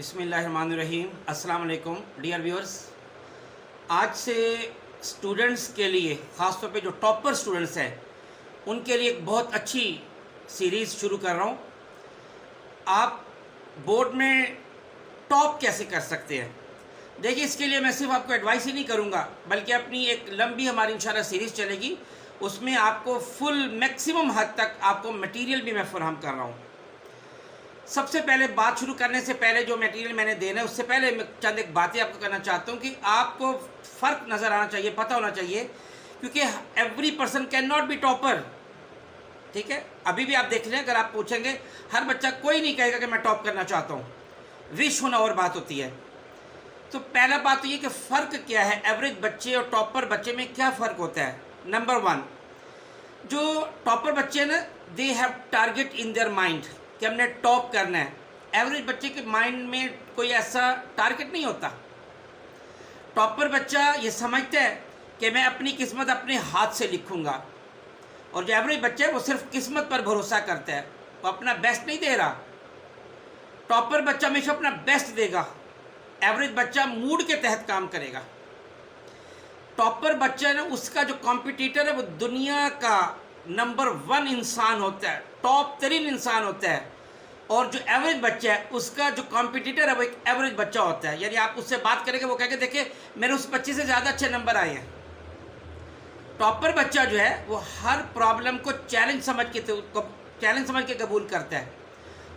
बिस्मिल्लाहिर्रहमानिर्रहीम। अस्सलाम वालेकुम डियर व्यूअर्स। आज से स्टूडेंट्स के लिए, ख़ास तौर पे जो टॉपर स्टूडेंट्स हैं उनके लिए एक बहुत अच्छी सीरीज़ शुरू कर रहा हूँ। आप बोर्ड में टॉप कैसे कर सकते हैं। देखिए, इसके लिए मैं सिर्फ आपको एडवाइस ही नहीं करूँगा, बल्कि अपनी एक लंबी हमारी इंशाल्लाह सीरीज़ चलेगी। उसमें आपको फुल मैक्सिमम हद तक आपको मटेरियल भी मैं फराहम कर रहा हूँ। सबसे पहले बात शुरू करने से पहले जो मटेरियल मैंने देना है उससे पहले मैं चंद एक बातें आपको करना चाहता हूँ कि आपको फ़र्क नज़र आना चाहिए, पता होना चाहिए, क्योंकि every person can not be topper. ठीक है, अभी भी आप देख लें, अगर आप पूछेंगे हर बच्चा, कोई नहीं कहेगा कि मैं टॉप करना चाहता हूँ। विश होना और बात होती है। तो पहला बात तो ये कि फ़र्क क्या है एवरेज बच्चे और टॉपर बच्चे में, क्या फ़र्क होता है। नंबर वन, जो टॉपर बच्चे हैं ना, they have target in their mind कि हमने टॉप करना है। एवरेज बच्चे के माइंड में कोई ऐसा टारगेट नहीं होता। टॉपर बच्चा ये समझता है कि मैं अपनी किस्मत अपने हाथ से लिखूंगा, और जो एवरेज बच्चा है वो सिर्फ किस्मत पर भरोसा करता है, वो अपना बेस्ट नहीं दे रहा। टॉपर बच्चा हमेशा अपना बेस्ट देगा, एवरेज बच्चा मूड के तहत काम करेगा। टॉपर बच्चा है ना, उसका जो कॉम्पिटिटर है वो दुनिया का नंबर 1 इंसान होता है, टॉप 3 इंसान होता है। और जो एवरेज बच्चा है उसका जो कॉम्पिटिटर है वो एक एवरेज बच्चा होता है। यानी आप उससे बात करेंगे, वो कहेंगे देखिए मेरे उस बच्चे से ज़्यादा अच्छे नंबर आए हैं। टॉपर बच्चा जो है वो हर प्रॉब्लम को चैलेंज समझ के कबूल करता है,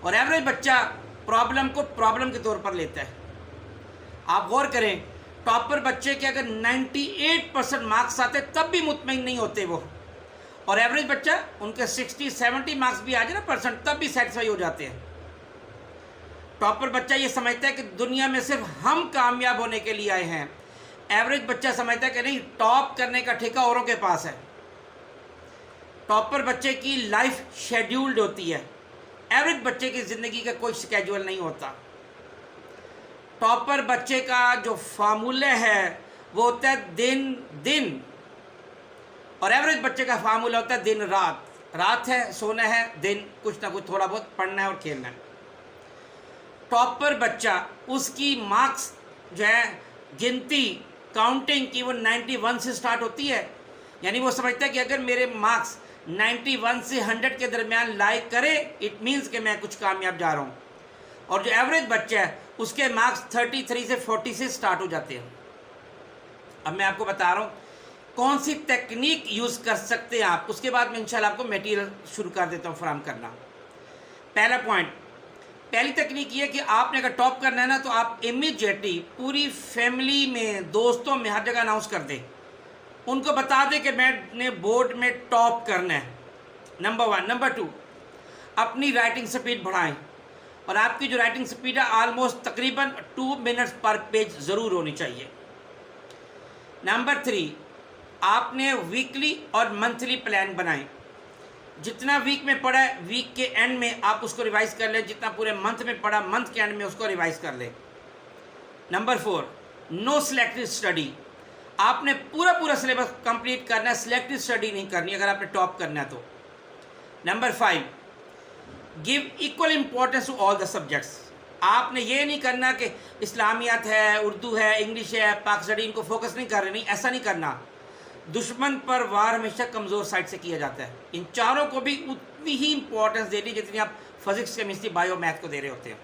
और एवरेज बच्चा प्रॉब्लम को प्रॉब्लम के तौर पर लेता है। आप गौर करें, टॉपर बच्चे के अगर 98% मार्क्स आते तब भी मुतमईन नहीं होते वो, और एवरेज बच्चा उनके 60-70 मार्क्स भी आ जाए ना परसेंट, तब भी सेटिस्फाई हो जाते हैं। टॉपर बच्चा ये समझता है कि दुनिया में सिर्फ हम कामयाब होने के लिए आए हैं। एवरेज बच्चा समझता है कि नहीं, टॉप करने का ठेका औरों के पास है। टॉपर बच्चे की लाइफ शेड्यूल्ड होती है, एवरेज बच्चे की ज़िंदगी का कोई स्केड्यूल नहीं होता। टॉपर बच्चे का जो फार्मूला है वो होता है दिन दिन, और एवरेज बच्चे का फार्मूला होता है दिन रात। रात है सोना है, दिन कुछ ना कुछ थोड़ा बहुत पढ़ना है और खेलना है। टॉपर बच्चा, उसकी मार्क्स जो है गिनती काउंटिंग की वो 91 से स्टार्ट होती है। यानी वो समझता है कि अगर मेरे मार्क्स 91 से 100 के दरमियान लाइक करे, इट मीन्स कि मैं कुछ कामयाब जा रहा हूँ। और जो एवरेज बच्चा है उसके मार्क्स 33 से 40 से स्टार्ट हो जाते हैं। अब मैं आपको बता रहा हूँ कौन सी टेक्निक यूज़ कर सकते हैं आप, उसके बाद मैं इंशाल्लाह आपको मटेरियल शुरू कर देता हूँ फराहम करना। पहला पॉइंट, पहली तकनीक ये है कि आपने अगर टॉप करना है ना, तो आप इमीडिएटली पूरी फैमिली में, दोस्तों में, हर जगह अनाउंस कर दें। उनको बता दें कि मैंने बोर्ड में टॉप करना है। नंबर 1। नंबर 2, अपनी राइटिंग स्पीड बढ़ाएं, और आपकी जो राइटिंग स्पीड है आलमोस्ट तकरीबन 2 मिनट्स पर पेज ज़रूर होनी चाहिए। नंबर 3, आपने वीकली और मंथली प्लान बनाएं। जितना वीक में पढ़ा है वीक के एंड में आप उसको रिवाइज़ कर लें, जितना पूरे मंथ में पढ़ा मंथ के एंड में उसको रिवाइज़ कर लें। Number 4, no selective study. आपने पूरा सिलेबस कंप्लीट करना है, सिलेक्टिव स्टडी नहीं करनी अगर आपने टॉप करना है तो। Number 5, give equal importance to all the subjects. आपने ये नहीं करना कि इस्लामियात है, उर्दू है, इंग्लिश है, पाक स्टडी, इनको फोकस नहीं कर रहे, नहीं, ऐसा नहीं करना। दुश्मन पर वार हमेशा कमज़ोर साइड से किया जाता है। इन चारों को भी उतनी ही इंपॉर्टेंस देनी जितनी आप फिजिक्स, केमिस्ट्री, बायो, मैथ को दे रहे होते हैं।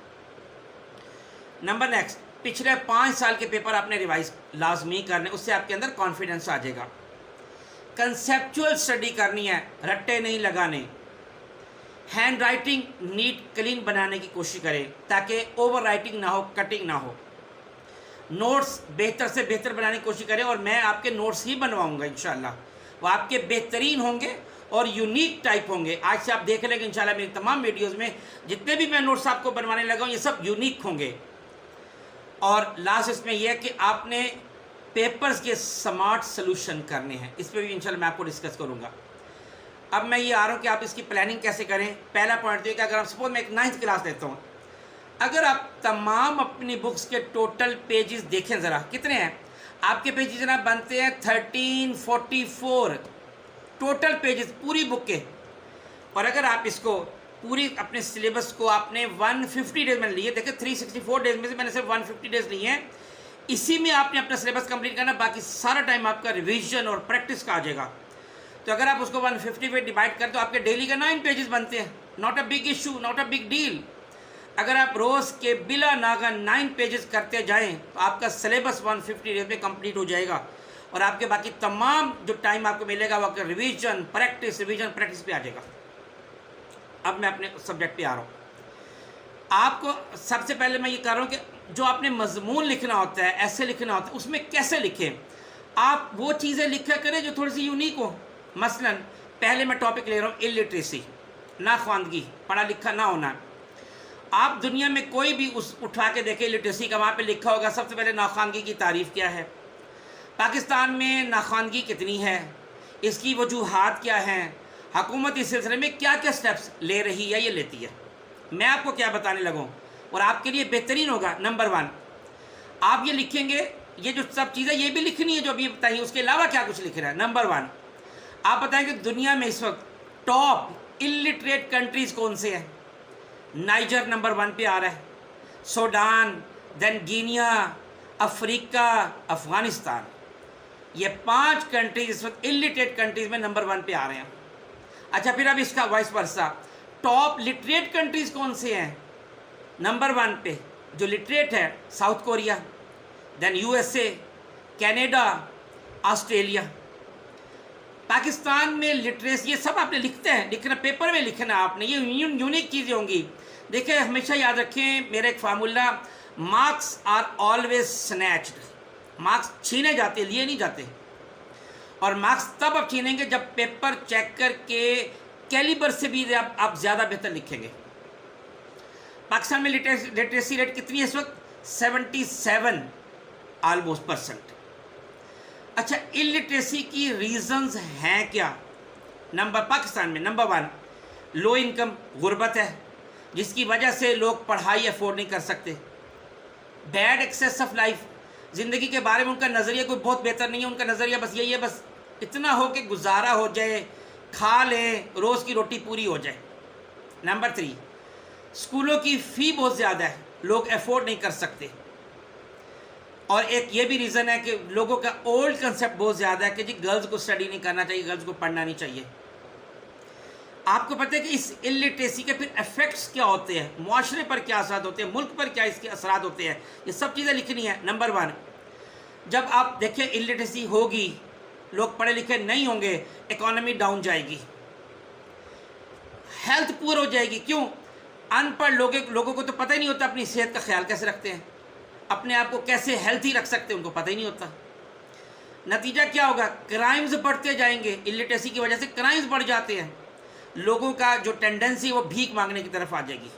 नंबर नेक्स्ट, पिछले 5 साल के पेपर आपने रिवाइज लाजमी करने, उससे आपके अंदर कॉन्फिडेंस आ जाएगा। कंसेप्चुअल स्टडी करनी है, रट्टे नहीं लगाने। हैंड राइटिंग नीट क्लीन बनाने की कोशिश करें ताकि ओवर राइटिंग ना हो, कटिंग ना हो। नोट्स बेहतर से बेहतर बनाने की कोशिश करें, और मैं आपके नोट्स ही बनवाऊंगा इंशाल्लाह। वो आपके बेहतरीन होंगे और यूनिक टाइप होंगे। आज से आप देख लेंगे इंशाल्लाह मेरी तमाम वीडियोस में जितने भी मैं नोट्स आपको बनवाने लगा हूँ ये सब यूनिक होंगे। और लास्ट इसमें यह है कि आपने पेपर्स के स्मार्ट सोल्यूशन करने हैं, इस पर भी इंशाल्लाह मैं आपको डिस्कस करूँगा। अब मैं ये आ रहा हूँ कि आप इसकी प्लानिंग कैसे करें। पहला पॉइंट ये कि अगर आप सपोज मैं एक 9th क्लास लेता हूँ, अगर आप तमाम अपनी बुक्स के टोटल पेजेस देखें ज़रा कितने हैं, आपके पेजेस जनाब बनते हैं 1344 टोटल पेजेस पूरी बुक के। और अगर आप इसको पूरी अपने सिलेबस को आपने 150 डेज में लिए। देखिए 364 डेज में से मैंने सिर्फ 150 डेज लिए हैं। इसी में आपने अपना सिलेबस कंप्लीट करना, बाकी सारा टाइम आपका रिवीजन और प्रैक्टिस का आ जाएगा। तो अगर आप उसको 150 पे डिवाइड करते हो आपके डेली का 9 पेजेस बनते हैं। Not a big issue, not a big deal. अगर आप रोज़ के बिला नागा 9 पेजेस करते जाएं तो आपका सिलेबस 150 डेज में कंप्लीट हो जाएगा और आपके बाकी तमाम जो टाइम आपको मिलेगा वो आपका रिवीजन प्रैक्टिस पे आ जाएगा। अब मैं अपने सब्जेक्ट पे आ रहा हूँ। आपको सबसे पहले मैं ये कह रहा हूँ कि जो आपने मजमून लिखना होता है, ऐसे लिखना होता है, उसमें कैसे लिखें। आप वो चीज़ें लिखा करें जो थोड़ी सी यूनिक हो। मसलन पहले मैं टॉपिक ले रहा हूँ इलिटरेसी, नाख्वानदगी, पढ़ा लिखा ना होना। आप दुनिया में कोई भी उठा के देखें लिटरेसी का, वहाँ पे लिखा होगा सबसे पहले नाख्वानगी की तारीफ़ क्या है, पाकिस्तान में नाख्वानगी कितनी है, इसकी वजूहात क्या हैं, हुकूमत इस सिलसिले में क्या क्या स्टेप्स ले रही है, ये लेती है। मैं आपको क्या बताने लगूँ और आपके लिए बेहतरीन होगा। नंबर 1, आप ये लिखेंगे, ये जो सब चीज़ें ये भी लिखनी है जो अभी बताइए, उसके अलावा क्या कुछ लिख रहा है। नंबर 1 आप बताएंगे दुनिया में इस वक्त टॉप इलिटरेट कंट्रीज़ कौन से हैं। नाइजर नंबर 1 पे आ रहा है, Sudan, then Guinea, Africa, Afghanistan. ये 5 कंट्रीज इस वक्त इलिटरेट कंट्रीज़ में नंबर 1 पे आ रहे हैं। अच्छा, फिर अब इसका vice versa, top literate countries कौन से हैं। नंबर 1 पे जो लिटरेट है South Korea, then USA, Canada, Australia. Pakistan में लिटरेसी, ये सब आपने लिखना पेपर में लिखना आपने, ये यूनिक चीज़ें होंगी। देखिए हमेशा याद रखें मेरा एक formula, marks are always snatched. Marks छीने जाते, लिए नहीं जाते। और मार्क्स तब आप छीनेंगे जब पेपर चेक करके कैलिबर से भी आप ज़्यादा बेहतर लिखेंगे। पाकिस्तान में लिटरेसी रेट कितनी है इस वक्त? 77 ऑलमोस्ट %। अच्छा, इलिटरेसी की रीज़न्स हैं क्या? पाकिस्तान में नंबर 1 लो इनकम, गुर्बत है, जिसकी वजह से लोग पढ़ाई अफोर्ड नहीं कर सकते। बैड एक्सेस ऑफ लाइफ, ज़िंदगी के बारे में उनका नज़रिया कोई बहुत बेहतर नहीं है। उनका नज़रिया बस यही है, बस इतना हो कि गुजारा हो जाए, खा लें, रोज़ की रोटी पूरी हो जाए। नंबर 3 स्कूलों की फ़ी बहुत ज़्यादा है, लोग अफोर्ड नहीं कर सकते। और एक ये भी रीज़न है कि लोगों का ओल्ड कंसेप्ट बहुत ज़्यादा है कि जी गर्ल्स को स्टडी नहीं करना चाहिए, गर्ल्स को पढ़ना नहीं चाहिए। आपको पता है कि इस इलिटरेसी के फिर इफ़ेक्ट्स क्या होते हैं, मुआशरे पर क्या असरात होते हैं, मुल्क पर क्या इसके असरात होते हैं, ये सब चीज़ें लिखनी है। नंबर 1 जब आप देखें इलिटरेसी होगी, लोग पढ़े लिखे नहीं होंगे, इकॉनमी डाउन जाएगी, हेल्थ पुअर हो जाएगी। क्यों? अनपढ़ लोगों को तो पता ही नहीं होता अपनी सेहत का ख्याल कैसे रखते हैं, अपने आप को कैसे हेल्थी रख सकते हैं, उनको पता ही नहीं होता। नतीजा क्या होगा? क्राइम्स बढ़ते जाएंगे। इलिटरेसी की वजह से क्राइम्स बढ़ जाते हैं। लोगों का जो टेंडेंसी वो भीख मांगने की तरफ आ जाएगी,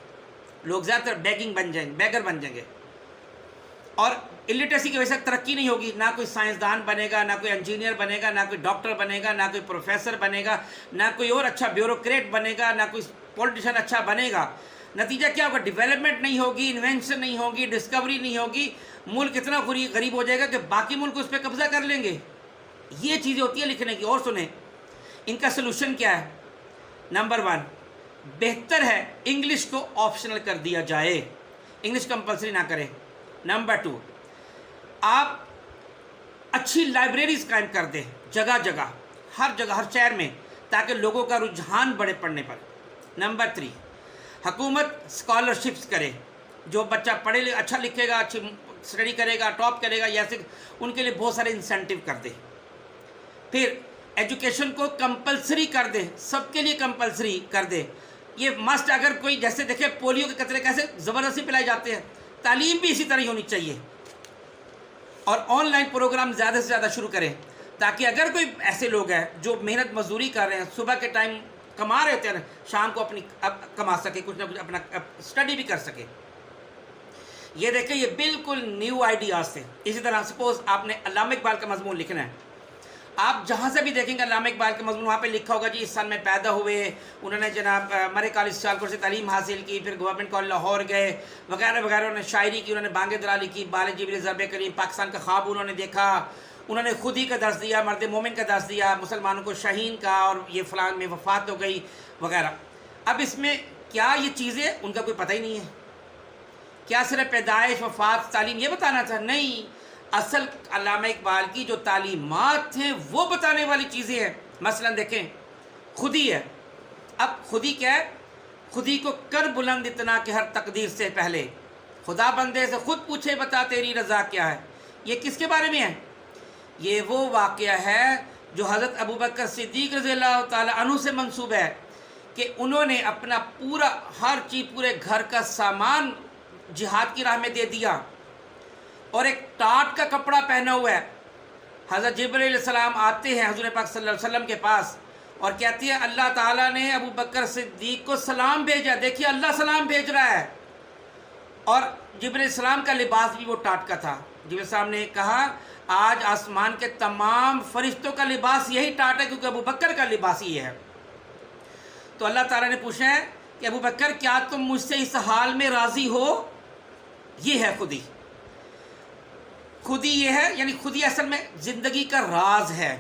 लोग ज़्यादातर बैगर बन जाएंगे। और इलिटरेसी की वजह से तरक्की नहीं होगी, ना कोई साइंसदान बनेगा, ना कोई इंजीनियर बनेगा, ना कोई डॉक्टर बनेगा, ना कोई प्रोफेसर बनेगा, ना कोई और अच्छा ब्यूरोक्रेट बनेगा, ना कोई पॉलिटिशियन अच्छा बनेगा। नतीजा क्या होगा? डेवलपमेंट नहीं होगी, इन्वेंशन नहीं होगी, डिस्कवरी नहीं होगी। मुल्क इतना गरीब हो जाएगा कि बाकी मुल्क उस पर कब्जा कर लेंगे। ये चीज़ें होती है लिखने की। और सुने, इनका सलूशन क्या है? नंबर 1 बेहतर है इंग्लिश को ऑप्शनल कर दिया जाए, इंग्लिश कंपलसरी ना करें। नंबर 2 आप अच्छी लाइब्रेरीज कायम कर दें जगह जगह, हर शहर में, ताकि लोगों का रुझान बढ़े पढ़ने पर। नंबर 3 हुकूमत स्कॉलरशिप्स करे, जो बच्चा पढ़े अच्छा लिखेगा, अच्छी स्टडी करेगा, टॉप करेगा, या फिर उनके लिए बहुत सारे इंसेंटिव कर दे। फिर एजुकेशन को कंपलसरी कर दे, सबके लिए कंपलसरी कर दे। ये मस्ट, अगर कोई जैसे देखे पोलियो के कतरे कैसे ज़बरदस्ती पिलाए जाते हैं, तालीम भी इसी तरह होनी चाहिए। और ऑनलाइन प्रोग्राम ज़्यादा से ज़्यादा शुरू करें, ताकि अगर कोई ऐसे लोग हैं जो मेहनत मजदूरी कर रहे हैं, सुबह के टाइम कमा रहे होते हैं, शाम को अपनी कमा सके, कुछ ना कुछ अपना स्टडी भी कर सके। ये देखें, ये बिल्कुल न्यू आइडियाज़ थे। इसी तरह सपोज़ आपने अल्लामा इकबाल का मजमून लिखना है, आप जहाँ से भी देखेंगे अल्लामा इकबाल का मजमून, वहाँ पे लिखा होगा जी इस साल में पैदा हुए, उन्होंने जनाब मरे कॉलेज सियालकोट से तालीम हासिल की, फिर गवर्नमेंट कॉलेज लाहौर गए, वगैरह वगैरह। उन्होंने शायरी की, उन्होंने बांगे दरा लिखी, बाल जिब्रील ज़रब करीम, पाकिस्तान का ख्वाब उन्होंने देखा, उन्होंने खुद ही का दर्स दिया, मर्द मोमिन का दर्स दिया, मुसलमानों को शाहीन का, और ये फ़लान में वफ़ात हो गई वगैरह। अब इसमें کیا یہ چیزیں ان کا کوئی پتہ ہی نہیں ہے؟ کیا صرف پیدائش، وفات، تعلیم یہ بتانا تھا؟ نہیں، اصل علامہ اقبال کی جو تعلیمات ہیں وہ بتانے والی چیزیں ہیں۔ مثلا دیکھیں، خودی ہے۔ اب خودی کیا ہے؟ خودی کو کر بلند اتنا کہ ہر تقدیر سے پہلے خدا بندے سے خود پوچھے بتا تیری رضا کیا ہے۔ یہ کس کے بارے میں ہے؟ یہ وہ واقعہ ہے جو حضرت ابوبکر صدیق رضی اللہ تعالیٰ عنہ سے منسوب ہے کہ انہوں نے اپنا پورا ہر چیز، پورے گھر کا سامان جہاد کی راہ میں دے دیا، اور ایک ٹاٹ کا کپڑا پہنا ہوا ہے۔ حضرت جبرائیل علیہ السلام آتے ہیں حضور پاک صلی اللہ علیہ وسلم کے پاس اور کہتی ہے اللہ تعالیٰ نے ابو بکر صدیق کو سلام بھیجا، دیکھیے اللہ سلام بھیج رہا ہے۔ اور جبرائیل السلام کا لباس بھی وہ ٹاٹ کا تھا۔ جبرائیل السلام نے کہا آج آسمان کے تمام فرشتوں کا لباس یہی ٹاٹ ہے کیونکہ ابو بکر کا لباس یہ ہے۔ تو اللہ تعالیٰ نے پوچھا ہے کہ ابو بکر کیا تم مجھ سے اس حال میں راضی ہو؟ یہ ہے خودی۔ خودی یہ ہے، یعنی خودی اصل میں زندگی کا راز ہے۔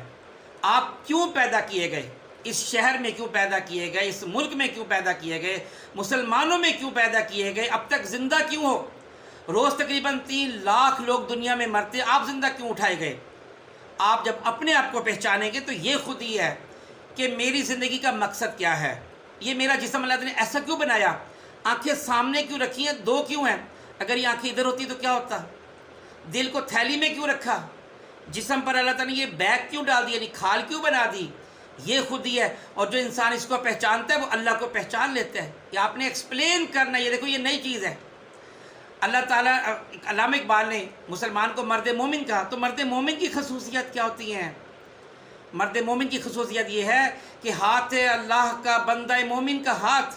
آپ کیوں پیدا کیے گئے، اس شہر میں کیوں پیدا کیے گئے، اس ملک میں کیوں پیدا کیے گئے، مسلمانوں میں کیوں پیدا کیے گئے، اب تک زندہ کیوں ہو؟ روز تقریباً 3 لاکھ لوگ دنیا میں مرتے، آپ زندہ کیوں اٹھائے گئے؟ آپ جب اپنے آپ کو پہچانیں گے تو یہ خودی ہے کہ میری زندگی کا مقصد کیا ہے، یہ میرا جسم اللہ نے ایسا کیوں بنایا، آنکھیں سامنے کیوں رکھی ہیں، 2 کیوں ہیں؟ اگر یہ آنکھیں ادھر ہوتی تو کیا ہوتا؟ دل کو تھیلی میں کیوں رکھا؟ جسم پر اللہ تعالیٰ نے یہ بیگ کیوں ڈال دی، یعنی کھال کیوں بنا دی؟ یہ خودی ہے۔ اور جو انسان اس کو پہچانتا ہے وہ اللہ کو پہچان لیتا ہے۔ یہ آپ نے ایکسپلین کرنا ہے، یہ دیکھو یہ نئی چیز ہے۔ اللہ تعالیٰ، علامہ اقبال نے مسلمان کو مرد مومن کہا، تو مرد مومن کی خصوصیت کیا ہوتی ہیں؟ مرد مومن کی خصوصیت یہ ہے کہ ہاتھ ہے اللہ کا، بندہ مومن کا ہاتھ،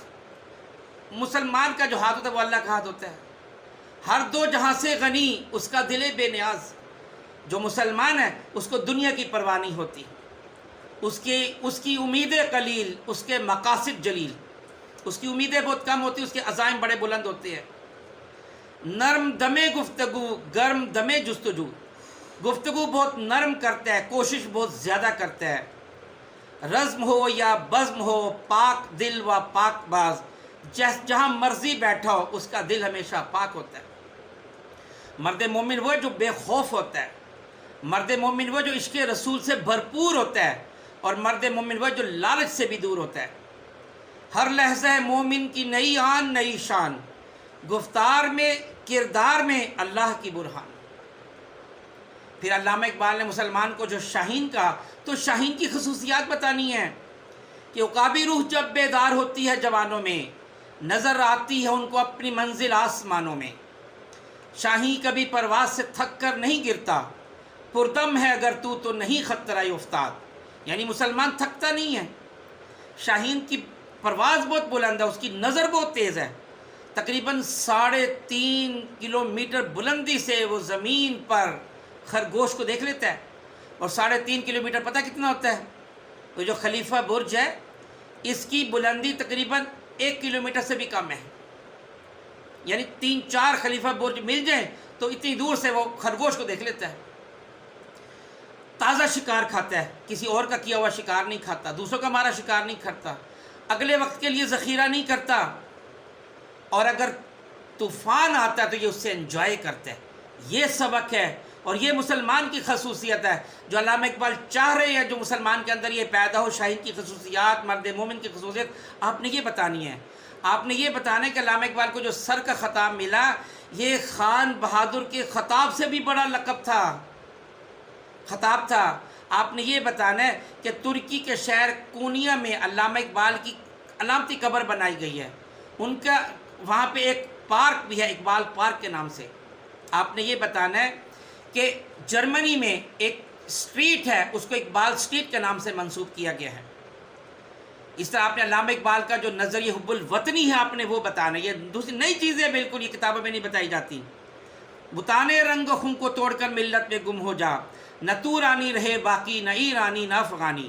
مسلمان کا جو ہاتھ ہوتا ہے وہ اللہ کا ہاتھ ہوتا ہے۔ ہر 2 جہاں سے غنی اس کا دل بے نیاز۔ جو مسلمان ہے اس کو دنیا کی پرواہ نہیں ہوتی، اس کی امیدیں قلیل، اس کے مقاصد جلیل، اس کی امیدیں بہت کم ہوتی، اس کے عزائم بڑے بلند ہوتے ہیں۔ نرم دمے گفتگو، گرم دمے جستجو، گفتگو بہت نرم کرتا ہے، کوشش بہت زیادہ کرتا ہے۔ رزم ہو یا بزم ہو، پاک دل و پاک باز، جہاں مرضی بیٹھا ہو اس کا دل ہمیشہ پاک ہوتا ہے۔ مرد مومن وہ جو بے خوف ہوتا ہے، مرد مومن وہ جو عشق رسول سے بھرپور ہوتا ہے، اور مرد مومن وہ جو لالچ سے بھی دور ہوتا ہے۔ ہر لحظہ مومن کی نئی آن نئی شان، گفتار میں کردار میں اللہ کی برہان۔ پھر علامہ اقبال نے مسلمان کو جو شاہین کہا تو شاہین کی خصوصیات بتانی ہیں کہ عقابی روح جب بیدار ہوتی ہے جوانوں میں، نظر آتی ہے ان کو اپنی منزل آسمانوں میں۔ شاہین کبھی پرواز سے تھک کر نہیں گرتا، پردم ہے اگر تو نہیں خطرہ افتاد، یعنی مسلمان تھکتا نہیں ہے۔ شاہین کی پرواز بہت بلند ہے، اس کی نظر بہت تیز ہے، تقریباً 3.5 کلومیٹر بلندی سے وہ زمین پر خرگوش کو دیکھ لیتا ہے، اور 3.5 کلومیٹر پتہ کتنا ہوتا ہے؟ تو جو خلیفہ برج ہے اس کی بلندی تقریباً 1 کلومیٹر سے بھی کم ہے، یعنی 3-4 خلیفہ برج مل جائیں تو اتنی دور سے وہ خرگوش کو دیکھ لیتا ہے۔ تازہ شکار کھاتا ہے، کسی اور کا کیا ہوا شکار نہیں کھاتا، دوسروں کا مارا شکار نہیں کھاتا، اگلے وقت کے لیے ذخیرہ نہیں کرتا، اور اگر طوفان آتا ہے تو یہ اس سے انجوائے کرتا ہے۔ یہ سبق ہے اور یہ مسلمان کی خصوصیت ہے جو علامہ اقبال چاہ رہے ہیں، جو مسلمان کے اندر یہ پیدا ہو، شاہین کی خصوصیات، مرد مومن کی خصوصیت آپ نے یہ بتانی ہے۔ آپ نے یہ بتانا ہے کہ علامہ اقبال کو جو سر کا خطاب ملا یہ خان بہادر کے خطاب سے بھی بڑا لقب تھا، خطاب تھا۔ آپ نے یہ بتانا ہے کہ ترکی کے شہر کونیا میں علامہ اقبال کی علامتی قبر بنائی گئی ہے، ان کا وہاں پہ ایک پارک بھی ہے اقبال پارک کے نام سے۔ آپ نے یہ بتانا ہے کہ جرمنی میں ایک اسٹریٹ ہے اس کو اقبال اسٹریٹ کے نام سے منسوب کیا گیا ہے۔ اس طرح آپ نے علامہ اقبال کا جو نظریہ حب الوطنی ہے آپ نے وہ بتانا ہے۔ یہ دوسری نئی چیزیں بالکل یہ کتابوں میں نہیں بتائی جاتی۔ بتانے رنگ خون کو توڑ کر ملت میں گم ہو جا، نہ تو رانی رہے باقی، نہ ایرانی نہ افغانی،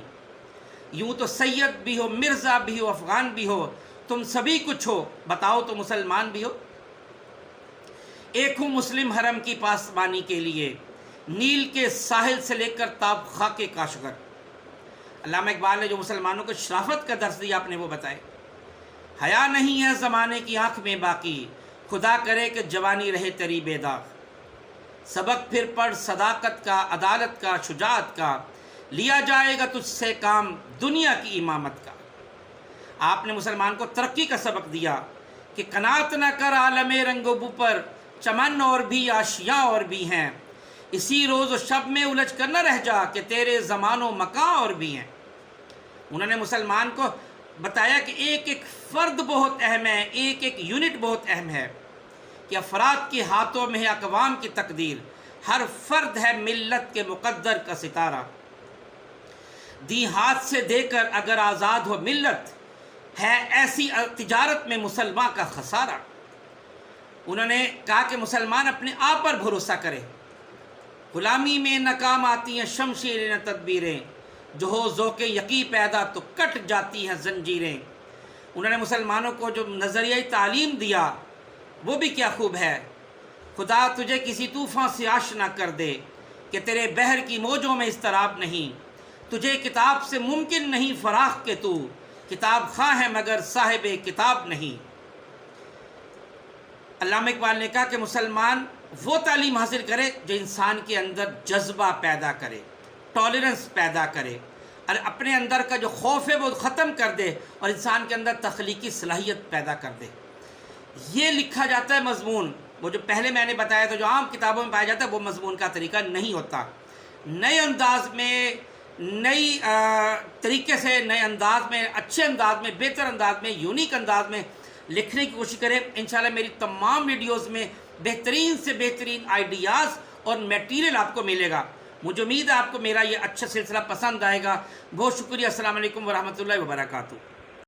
یوں تو سید بھی ہو، مرزا بھی ہو، افغان بھی ہو، تم سبھی کچھ ہو، بتاؤ تو مسلمان بھی ہو۔ ایک ہوں مسلم حرم کی پاسبانی کے لیے، نیل کے ساحل سے لے کر تاب خاک کاشغر۔ علامہ اقبال نے جو مسلمانوں کو شرافت کا درس دیا آپ نے وہ بتائے۔ حیا نہیں ہے زمانے کی آنکھ میں باقی، خدا کرے کہ جوانی رہے تیری بے داغ۔ سبق پھر پڑھ صداقت کا، عدالت کا، شجاعت کا، لیا جائے گا تجھ سے کام دنیا کی امامت کا۔ آپ نے مسلمان کو ترقی کا سبق دیا کہ قناعت نہ کر عالم رنگ و بو پر، چمن اور بھی آشیاں اور بھی ہیں، اسی روز و شب میں الجھ کر نہ رہ جا کہ تیرے زمان و مکان اور بھی ہیں۔ انہوں نے مسلمان کو بتایا کہ ایک ایک فرد بہت اہم ہے، ایک ایک یونٹ بہت اہم ہے، کہ افراد کے ہاتھوں میں ہے اقوام کی تقدیر، ہر فرد ہے ملت کے مقدر کا ستارہ۔ دی ہاتھ سے دے کر اگر آزاد ہو ملت، ہے ایسی تجارت میں مسلمان کا خسارہ۔ انہوں نے کہا کہ مسلمان اپنے آپ پر بھروسہ کرے، غلامی میں ناکام آتی ہیں شمشیریں تدبیریں، جو ہو ذوق یقین پیدا تو کٹ جاتی ہیں زنجیریں۔ انہوں نے مسلمانوں کو جو نظریہ تعلیم دیا وہ بھی کیا خوب ہے، خدا تجھے کسی طوفان سے آشنا کر دے کہ تیرے بحر کی موجوں میں اضطراب نہیں، تجھے کتاب سے ممکن نہیں فراخ کہ تو کتاب خواہ ہے مگر صاحب کتاب نہیں۔ علامہ اقبال نے کہا کہ مسلمان وہ تعلیم حاصل کرے جو انسان کے اندر جذبہ پیدا کرے، ٹالرنس پیدا کرے، اور اپنے اندر کا جو خوف ہے وہ ختم کر دے اور انسان کے اندر تخلیقی صلاحیت پیدا کر دے۔ یہ لکھا جاتا ہے مضمون، وہ جو پہلے میں نے بتایا تھا جو عام کتابوں میں پایا جاتا ہے وہ مضمون کا طریقہ نہیں ہوتا۔ نئے انداز میں، نئی طریقے سے، نئے انداز میں، اچھے انداز میں، بہتر انداز میں، یونیک انداز میں لکھنے کی کوشش کریں۔ انشاءاللہ میری تمام ویڈیوز میں بہترین سے بہترین آئیڈیاز اور میٹیریل آپ کو ملے گا۔ مجھے امید ہے آپ کو میرا یہ اچھا سلسلہ پسند آئے گا۔ بہت شکریہ۔ السلام علیکم ورحمۃ اللہ وبرکاتہ۔